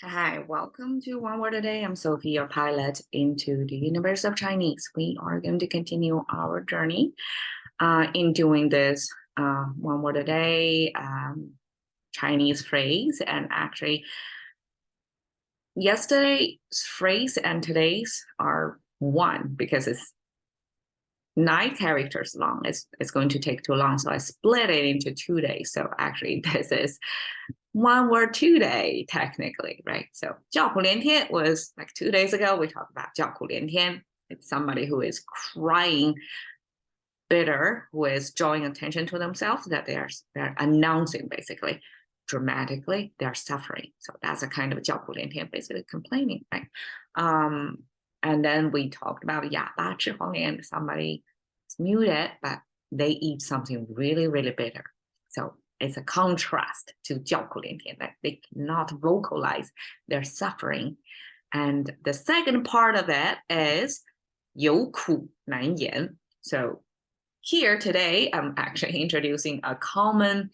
Hi, welcome to One Word a Day. I'm Sophie, your pilot into the universe of Chinese. We are going to continue our journey in doing this one word a day Chinese phrase. And actually, yesterday's phrase and today's are one because it's 9 characters long. It's going to take too long, so I split it into 2 days. So actually, this is one word today, technically, right? So 叫苦连天 was like 2 days ago. We talked about 叫苦连天. It's somebody who is crying bitter, who is drawing attention to themselves, that they're announcing basically dramatically they're suffering. So that's a kind of 叫苦连天, basically complaining, right? And then we talked about 哑巴吃黄连, somebody is muted, but they eat something really, really bitter. So it's a contrast to 叫苦连天, that they cannot vocalize their suffering. And the second part of it is 有苦难言. So here today, I'm actually introducing a common,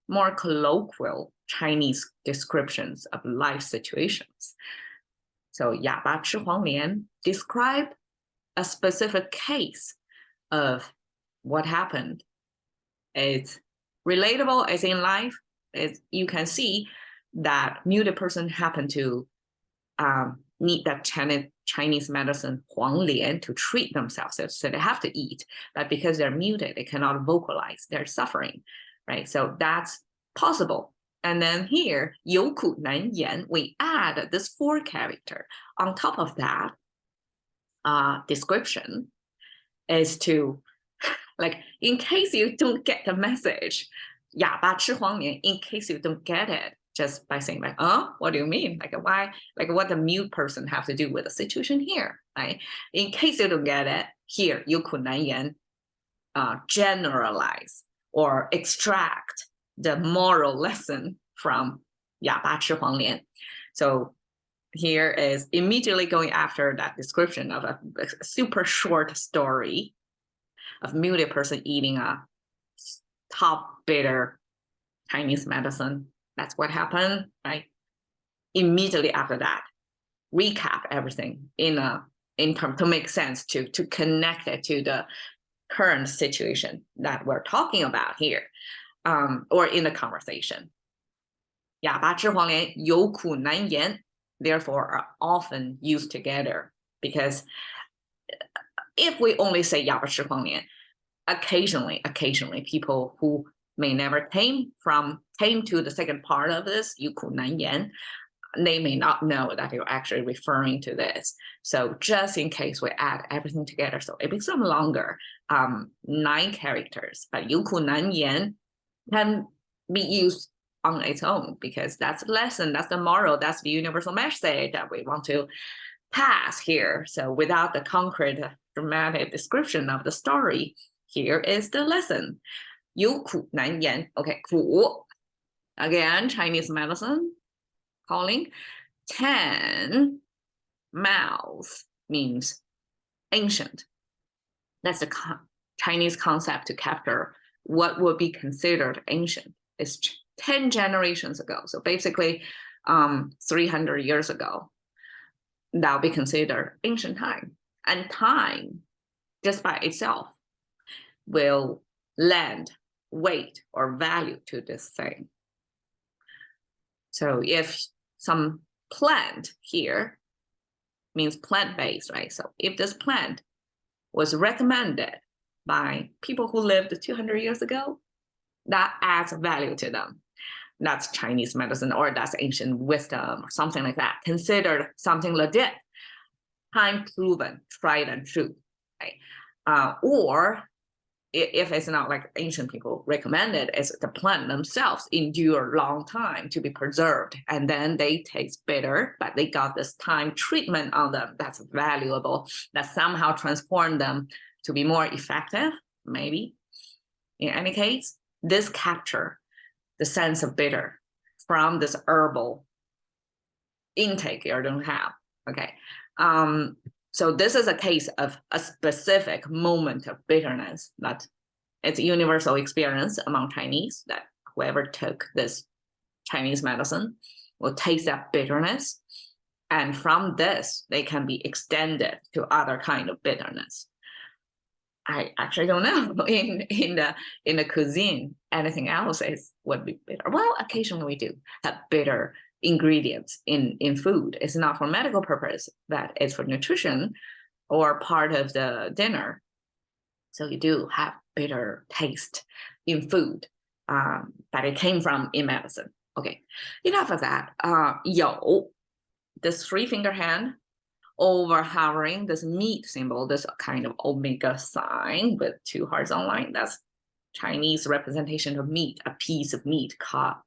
more colloquial Chinese descriptions of life situations. So 哑巴吃黄连 describe a specific case of what happened. It's relatable as in life. You can see that muted person happened to need that Chinese medicine 黄连 to treat themselves. So they have to eat, but because they're muted, they cannot vocalize their suffering, right? So that's possible. And then here, 有苦难言, we add this 4 character. On top of that, description is to, like, in case you don't get the message, 哑巴吃黄连, in case you don't get it, just by saying like, what do you mean? Like why, like what the mute person have to do with the situation here, right? In case you don't get it, here, 有苦难言, generalize or extract the moral lesson from 哑巴吃黄连. So here is immediately going after that description of a super short story of muted person eating a top bitter Chinese medicine. That's what happened, right? Immediately after that, recap everything in term to make sense, to connect it to the current situation that we're talking about here, or in the conversation. 哑巴吃黄连, 有苦难言, therefore are often used together, because if we only say 哑巴吃黄连, occasionally people who may never came to the second part of this, 有苦难言, they may not know that you're actually referring to this. So just in case we add everything together, so it becomes longer, 9 characters, but 有苦难言 can be used on its own, because that's the lesson, that's the moral, that's the universal message that we want to pass here. So without the concrete dramatic description of the story, here is the lesson. 有苦难言. Okay, 苦. Again, Chinese medicine calling. 10, mouth, means ancient. That's the Chinese concept to capture what would be considered ancient. It's 10 generations ago. So basically 300 years ago, that'll be considered ancient time. And time, just by itself, will lend weight or value to this thing. So if some plant here means plant-based, right? So if this plant was recommended by people who lived 200 years ago, that adds value to them. That's Chinese medicine, or that's ancient wisdom, or something like that, considered something legit, time proven, tried and true, right? Or if it's not like ancient people recommended, it's the plant themselves endure a long time to be preserved, and then they taste bitter, but they got this time treatment on them that's valuable, that somehow transformed them to be more effective, maybe. In any case, this capture the sense of bitter from this herbal intake you don't have, okay? So this is a case of a specific moment of bitterness that it's a universal experience among Chinese, that whoever took this Chinese medicine will taste that bitterness. And from this, they can be extended to other kind of bitterness. I actually don't know in the cuisine, anything else would be bitter. Well, occasionally we do have bitter ingredients in food. It's not for medical purpose, but it's for nutrition or part of the dinner. So you do have bitter taste in food, but it came from in medicine. Okay, enough of that. 有 this 3-finger hand over hovering this meat symbol, this kind of omega sign with 2 horizontal lines. That's Chinese representation of meat, a piece of meat cut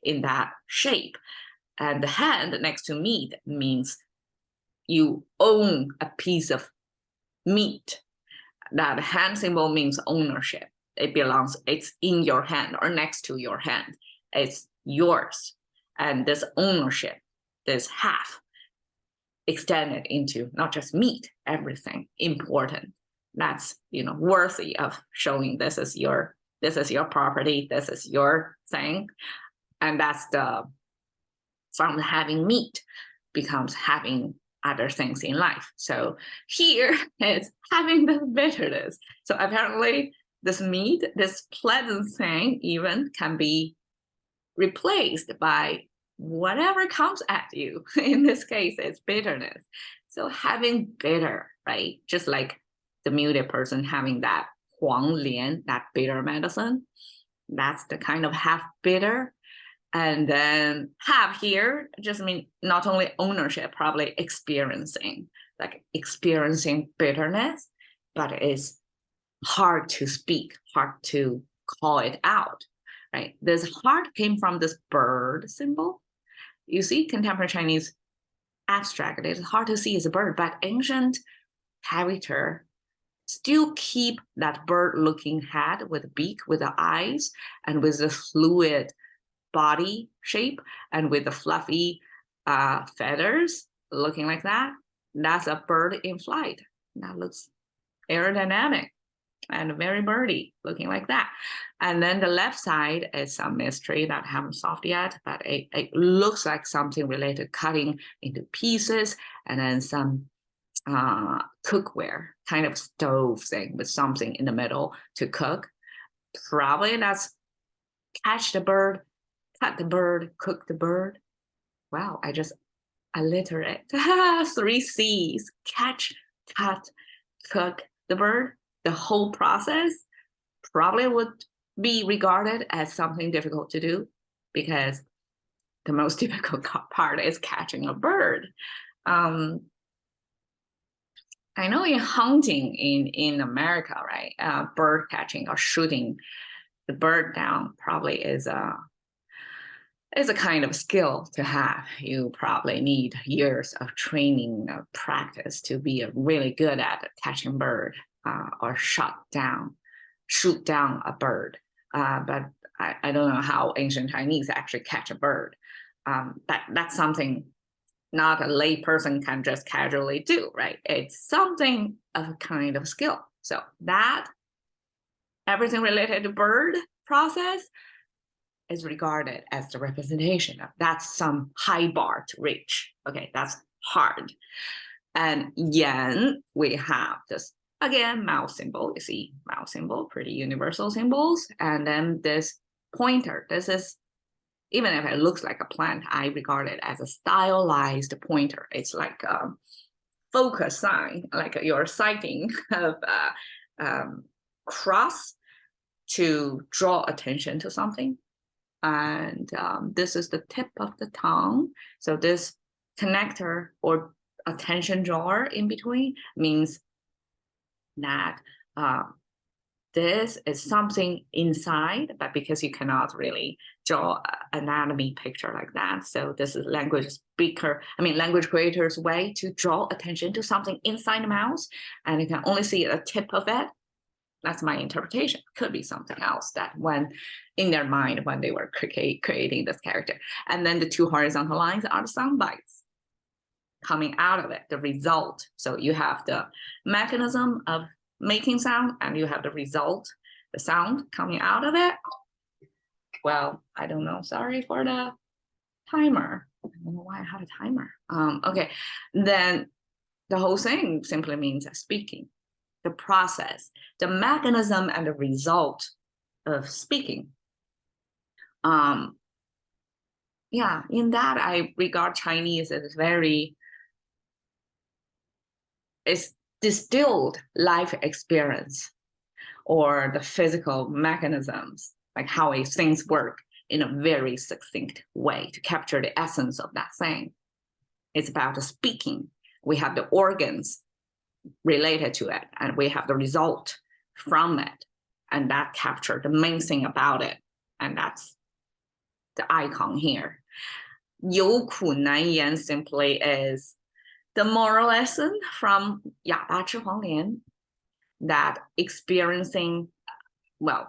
in that shape. And the hand next to meat means you own a piece of meat. That hand symbol means ownership. It belongs, it's in your hand or next to your hand. It's yours. And this ownership, this half, extended into not just meat, everything important. That's, you know, worthy of showing this is your property, this is your thing. And that's from having meat becomes having other things in life. So here it's having the bitterness. So apparently this meat, this pleasant thing even can be replaced by whatever comes at you. In this case, it's bitterness. So having bitter, right? Just like the muted person having that 黄连, that bitter medicine, that's the kind of half bitter. And then have here just mean not only ownership, probably experiencing bitterness, but it's hard to speak, hard to call it out, right? This heart came from this bird symbol. You see, contemporary Chinese abstract, it's hard to see as a bird, but ancient character still keep that bird-looking head with a beak, with the eyes, and with the fluid body shape, and with the fluffy feathers looking like that. That's a bird in flight. That looks aerodynamic and very birdy, looking like that. And then the left side is some mystery that I haven't solved yet, but it looks like something related, cutting into pieces, and then some cookware, kind of stove thing with something in the middle to cook. Probably that's catch the bird, cut the bird, cook the bird. Wow, I just alliterate. 3 C's, catch, cut, cook the bird. The whole process probably would be regarded as something difficult to do, because the most difficult part is catching a bird. I know in hunting in America, right, bird catching or shooting the bird down probably is a kind of skill to have. You probably need years of training, practice to be really good at catching bird or shoot down a bird. But I don't know how ancient Chinese actually catch a bird. That's something not a lay person can just casually do, right? It's something of a kind of skill. So that everything related to bird process is regarded as the representation of that's some high bar to reach. Okay, that's hard. And yan, we have this, again, mouse symbol. You see mouse symbol, pretty universal symbols. And then this pointer, this is, even if it looks like a plant, I regard it as a stylized pointer. It's like a focus sign, like you're sighting of cross to draw attention to something. And this is the tip of the tongue. So this connector or attention drawer in between means that this is something inside, but because you cannot really draw an anatomy picture like that, so this is language creator's way to draw attention to something inside the mouse, and you can only see the tip of it. That's my interpretation. Could be something else that when in their mind when they were creating this character. And then the 2 horizontal lines are the sound bites coming out of it, the result. So you have the mechanism of making sound, and you have the result, the sound coming out of it. Well, I don't know. Sorry for the timer. I don't know why I had a timer. Okay, then the whole thing simply means speaking, the process, the mechanism and the result of speaking. Yeah, in that I regard Chinese as it's distilled life experience or the physical mechanisms, like how things work in a very succinct way to capture the essence of that thing. It's about the speaking. We have the organs related to it, and we have the result from it, and that captured the main thing about it, and that's the icon here. 有苦难言 simply is the moral lesson from 哑巴吃黄连, that experiencing, well,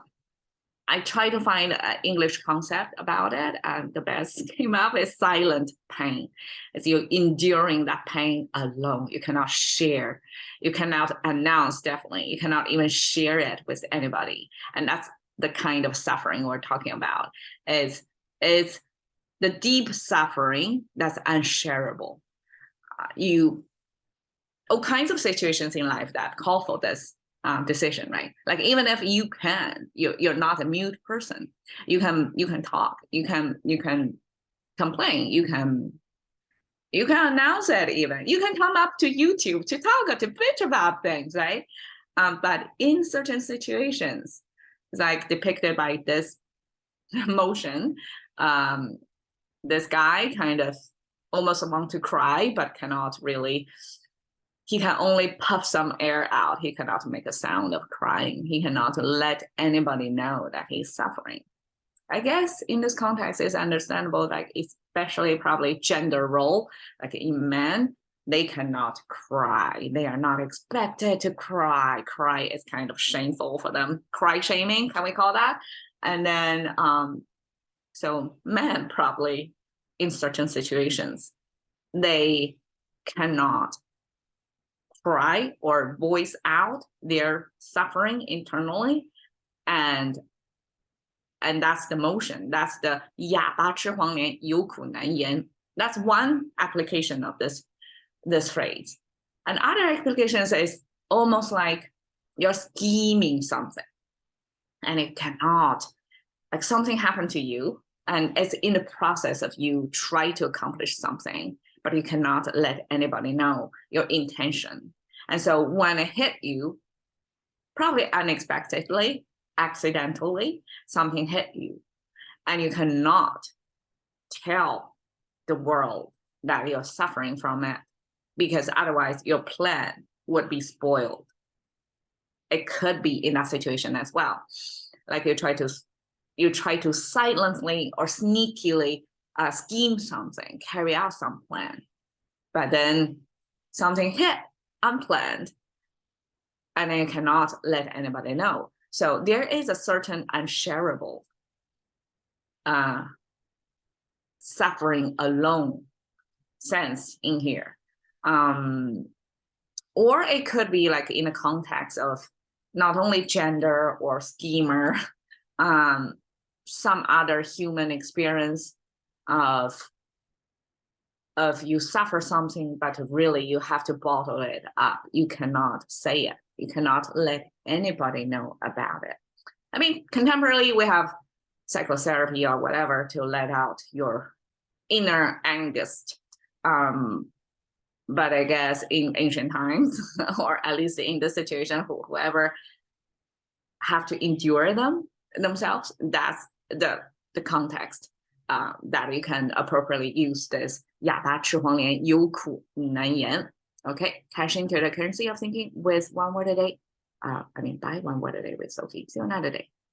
I try to find an English concept about it, and the best came up is silent pain. It's you enduring that pain alone. You cannot share. You cannot announce, definitely. You cannot even share it with anybody. And that's the kind of suffering we're talking about. It's the deep suffering that's unshareable. All kinds of situations in life that call for this decision, right? Like even if you're not a mute person, you can talk, you can complain, you can announce it, even you can come up to YouTube to talk, to bitch about things, right? But in certain situations, like depicted by this motion, this guy kind of almost want to cry, but cannot really. He can only puff some air out. He cannot make a sound of crying. He cannot let anybody know that he's suffering. I guess in this context, it's understandable, like especially probably gender role, like in men, they cannot cry. They are not expected to cry. Cry is kind of shameful for them. Cry shaming, can we call that? And then, so men probably in certain situations, they cannot cry or voice out their suffering internally, and that's the motion. That's the 哑巴吃黄连，有苦难言. That's one application of this phrase. And other applications is almost like you're scheming something, and it cannot, like something happened to you, and it's in the process of you try to accomplish something, but you cannot let anybody know your intention. And so when it hit you, probably unexpectedly, accidentally, something hit you, and you cannot tell the world that you're suffering from it, because otherwise your plan would be spoiled. It could be in that situation as well. Like you try to silently or sneakily scheme something, carry out some plan, but then something hit unplanned, and then you cannot let anybody know. So there is a certain unshareable suffering alone sense in here. Or it could be like in the context of not only gender or schemer, some other human experience of you suffer something, but really you have to bottle it up. You cannot say it. You cannot let anybody know about it. I mean, contemporarily we have psychotherapy or whatever to let out your inner angst. But I guess in ancient times, or at least in this situation, whoever have to endure themselves, that's the context that you can appropriately use this 哑巴吃黄连，有苦难言. Okay, cash into the currency of thinking with one word a day. By one word a day with Sophie. See you another day.